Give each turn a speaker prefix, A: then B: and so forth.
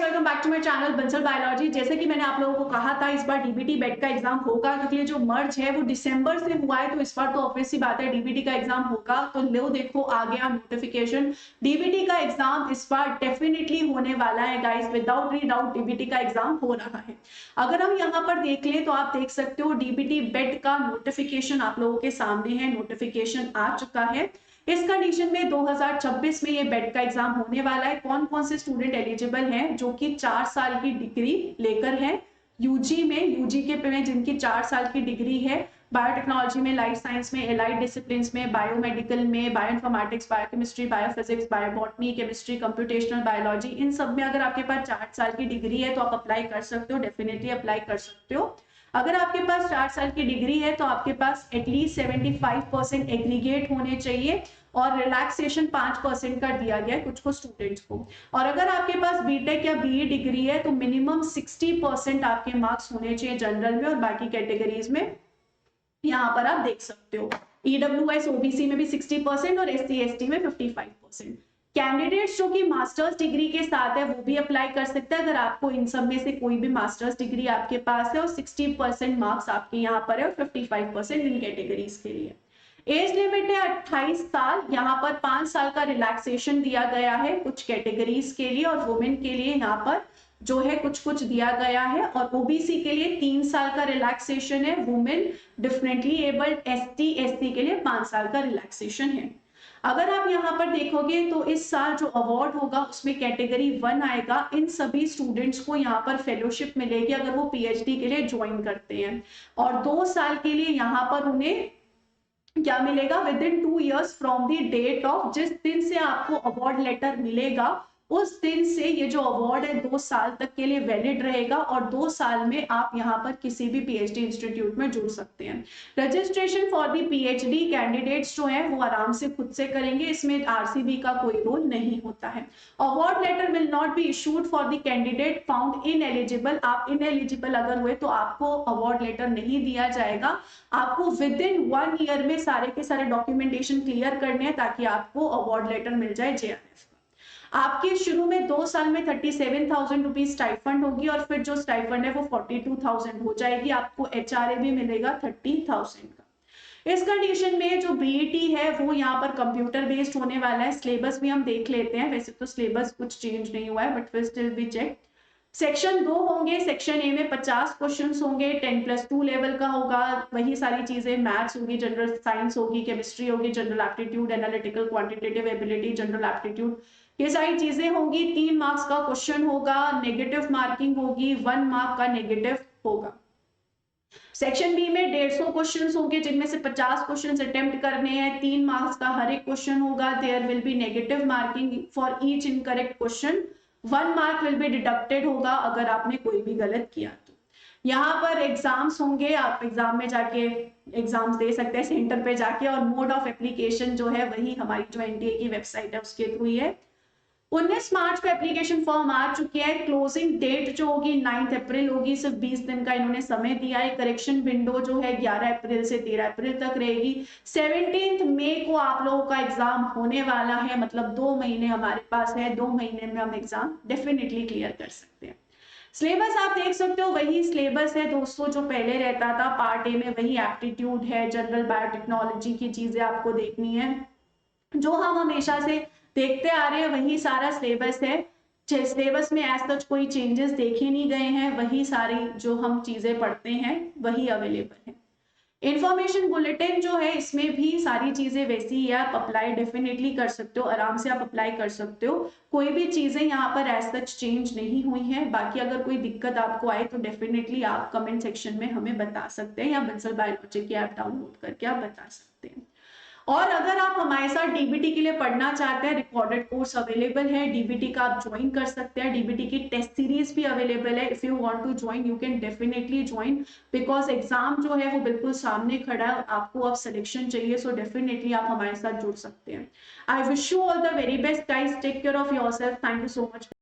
A: Welcome back to my channel Bansal biology. जैसे कि मैंने आप लोगों को कहा था, इस बार डीबीटी बेट का एग्जाम होगा, क्योंकि ये जो मर्ज है वो दिसंबर से हुआ है, तो इस बार तो ऑब्वियस सी बात है डीबीटी का एग्जाम होगा। तो लो देखो आ गया नोटिफिकेशन, डीबीटी का एग्जाम इस बार डेफिनेटली होने वाला है गाइस, विदाउट री डाउट डीबीटी का एग्जाम हो रहा है। अगर हम यहाँ पर देख लें तो आप देख सकते हो डीबीटी बेट का नोटिफिकेशन आप लोगों के सामने है, नोटिफिकेशन आ चुका है। इस कंडीशन में 2026 में ये बेट का एग्जाम होने वाला है। कौन कौन से स्टूडेंट एलिजिबल हैं जो कि 4 साल की डिग्री लेकर हैं यूजी में, यूजी के में जिनकी 4 साल की डिग्री है बायोटेक्नोलॉजी में, लाइफ साइंस में, एलाइड डिसिप्लिन में, बायोमेडिकल में, bioinformatics, biochemistry, biophysics, biobotany, chemistry, computational biology, इन सब में अगर आपके पास 4 साल की डिग्री है तो आप अप्लाई कर सकते हो, डेफिनेटली अप्लाई कर सकते हो। अगर आपके पास 4 साल की डिग्री है तो आपके पास एटलीस्ट 75% एग्रीगेट होने चाहिए और रिलैक्सेशन 5% का दिया गया है कुछ को स्टूडेंट्स को। और अगर आपके पास बीटेक या बीई डिग्री है तो मिनिमम 60% आपके मार्क्स होने चाहिए जनरल में और बाकी कैटेगरीज में। यहाँ पर आप देख सकते हो ईडब्ल्यूएस ओबीसी में भी 60% और एससी एसटी में 55%। कैंडिडेट्स जो कि मास्टर्स डिग्री के साथ है वो भी अप्लाई कर सकते हैं, अगर आपको इन सब में से कोई भी मास्टर्स डिग्री आपके पास है और 60% मार्क्स आपके यहाँ पर है और 55% इन कैटेगरीज के लिए। एज लिमिट है 28 साल, यहाँ पर 5 साल का रिलैक्सेशन दिया गया है कुछ कैटेगरीज के लिए और वुमेन के लिए यहाँ पर जो है कुछ कुछ दिया गया है। और ओबीसी के लिए 3 साल का रिलैक्सेशन है, women, differently abled, ST SC के लिए 5 साल का रिलैक्सेशन है। अगर आप यहाँ पर देखोगे तो इस साल जो अवार्ड होगा उसमें कैटेगरी 1 आएगा। इन सभी स्टूडेंट्स को यहाँ पर फेलोशिप मिलेगी अगर वो पीएचडी के लिए ज्वाइन करते हैं, और 2 साल के लिए यहाँ पर उन्हें क्या मिलेगा, with in 2 years from the date of, जिस दिन से आपको अवार्ड लेटर मिलेगा उस दिन से ये जो अवार्ड है 2 साल तक के लिए वैलिड रहेगा और 2 साल में आप यहाँ पर किसी भी पीएचडी इंस्टीट्यूट में जुड़ सकते हैं। Registration for the PhD candidates जो है वो आराम से खुद से करेंगे, इसमें आरसीबी का कोई रोल नहीं होता है। Award letter will not be issued for the candidate found ineligible. आप इनएलिजिबल अगर हुए तो आपको अवार्ड लेटर नहीं दिया जाएगा। आपको विद इन 1 year में सारे के सारे डॉक्यूमेंटेशन क्लियर करने हैं ताकि आपको अवार्ड लेटर मिल जाए जेआरएफ। आपके शुरू में 2 साल में 37,000 रुपीज स्टाइफंड होगी और फिर जो स्टाइफंड है वो 42,000 हो जाएगी। आपको एचआरए भी मिलेगा 30,000 का। इस कंडीशन में जो बीईटी है वो यहाँ पर कंप्यूटर बेस्ड होने वाला है। सिलेबस भी हम देख लेते हैं, वैसे तो सिलेबस कुछ चेंज नहीं हुआ है बट फिर स्टिल भी चेक। सेक्शन 2 होंगे, सेक्शन ए में 50 क्वेश्चंस होंगे, 10+2 लेवल का होगा, वही सारी चीजें, मैथ्स होगी, जनरल साइंस होगी, केमिस्ट्री होगी, general aptitude, analytical quantitative ability, general aptitude, ये सारी चीजें होंगी। 3 मार्क्स का क्वेश्चन होगा, नेगेटिव मार्किंग होगी, 1 मार्क का नेगेटिव होगा। सेक्शन बी में 150 क्वेश्चंस होंगे जिनमें से 50 क्वेश्चंस अटेम्प्ट करने हैं, 3 मार्क्स का हर एक क्वेश्चन होगा। There will be negative marking for each incorrect question, 1 mark will be deducted होगा अगर आपने कोई भी गलत किया तो। यहाँ पर एग्जाम्स होंगे, आप एग्जाम में जाके एग्जाम्स दे सकते हैं सेंटर पे जाके, और मोड ऑफ एप्लीकेशन जो है वही हमारी जो एनटीए की वेबसाइट है उसके थ्रू ही है। 19 मार्च को एप्लीकेशन फॉर्म आ चुकी है। क्लोजिंग डेट जो होगी 9 अप्रैल होगी, सिर्फ 20 दिन का इन्होंने समय दिया है। करेक्शन विंडो जो है 11 अप्रैल से 13 अप्रैल तक रहेगी। 17 मई को आप लोगों का एग्जाम होने वाला है, मतलब 2 महीने हमारे पास है, 2 महीने में हम एग्जाम डेफिनेटली क्लियर कर सकते हैं। सिलेबस आप देख सकते हो वही सिलेबस है दोस्तों जो पहले रहता था। पार्ट ए में वही एप्टीट्यूड है, जनरल बायोटेक्नोलॉजी की चीजें आपको देखनी है, जो हम हमेशा से देखते आ रहे हैं वही सारा सिलेबस है। सिलेबस में एज सच कोई चेंजेस देखे नहीं गए हैं, वही सारी जो हम चीजें पढ़ते हैं वही अवेलेबल है। इंफॉर्मेशन बुलेटिन जो है इसमें भी सारी चीजें वैसी ही है, आप अप्लाई डेफिनेटली कर सकते हो, आराम से आप अप्लाई कर सकते हो, कोई भी चीजें यहाँ पर एज सच चेंज नहीं हुई है। बाकी अगर कोई दिक्कत आपको आए तो डेफिनेटली आप कमेंट सेक्शन में हमें बता सकते हैं या बंसल बायोलॉजी की ऐप डाउनलोड करके आप बता सकते हैं। और अगर आप हमारे साथ डीबीटी के लिए पढ़ना चाहते हैं, रिकॉर्डेड कोर्स अवेलेबल है, डीबीटी का आप ज्वाइन कर सकते हैं, डीबीटी की टेस्ट सीरीज भी अवेलेबल है। If you want to join you can definitely join, because exam जो है वो बिल्कुल सामने खड़ा है, आपको अब सिलेक्शन चाहिए, सो डेफिनेटली आप हमारे साथ जुड़ सकते हैं। I wish you all the very best guys, take care of yourself, thank you so much.